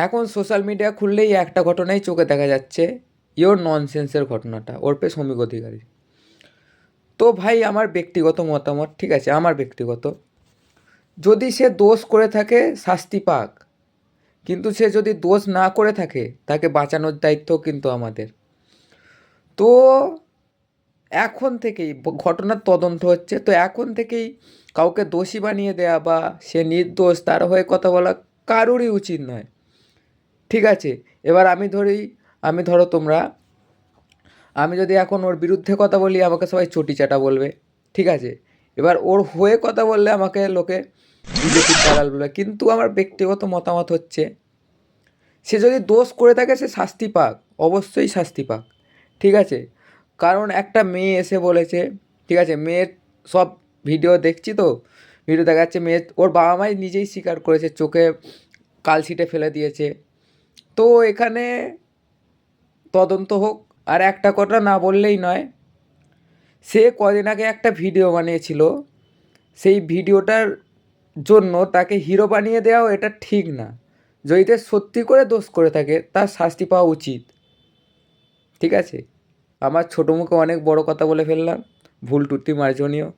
এখন social media খুললেই একটা ঘটনাই চোখে দেখা যাচ্ছে, ইওর ননসেন্সের ঘটনাটা, ওরপে শ্রমিক অধিকারী। তো ভাই আমার ব্যক্তিগত মতামত, ঠিক আছে, আমার ব্যক্তিগত, যদি সে দোষ করে থাকে শাস্তি পাক, কিন্তু সে যদি দোষ না করে থাকে তাকে বাঁচানোর দায়িত্ব কিন্তু আমাদের। তো এখন থেকেই ঘটনার তদন্ত হচ্ছে, তো এখন থেকেই কাউকে দোষী বানিয়ে দেয়া বা সে নির্দোষ তার হয়ে কথা বলা কারোরই উচিত নয়, ঠিক আছে। এবার আমি ধরো তোমরা, আমি যদি এখন ওর বিরুদ্ধে কথা বলি আমাকে সবাই চটি চাটা বলবে, ঠিক আছে। এবার ওর হয়ে কথা বললে আমাকে লোকে বিজেপির দালাল বলবে। কিন্তু আমার ব্যক্তিগত মতামত হচ্ছে, সে যদি দোষ করে থাকে সে শাস্তি পাক, অবশ্যই শাস্তি পাক, ঠিক আছে। কারণ একটা মেয়ে এসে বলেছে, ঠিক আছে, মেয়ের সব ভিডিও দেখছি, তো ভিডিও দেখা যাচ্ছে মেয়ে, ওর বাবা মাই নিজেই স্বীকার করেছে চোখে কালশিটে ফেলে দিয়েছে। তো এখানে তদন্ত হোক। আর একটা কথা না বললেই নয়, সে কদিন আগে একটা ভিডিও বানিয়েছিল, সেই ভিডিওটার জন্য তাকে হিরো বানিয়ে দেওয়াও এটা ঠিক না। যদি সে সত্যি করে দোষ করে থাকে তার শাস্তি পাওয়া উচিত, ঠিক আছে। আমার ছোটো মুখে অনেক বড় কথা বলে ফেললাম, ভুল ত্রুটি মার্জনীয়।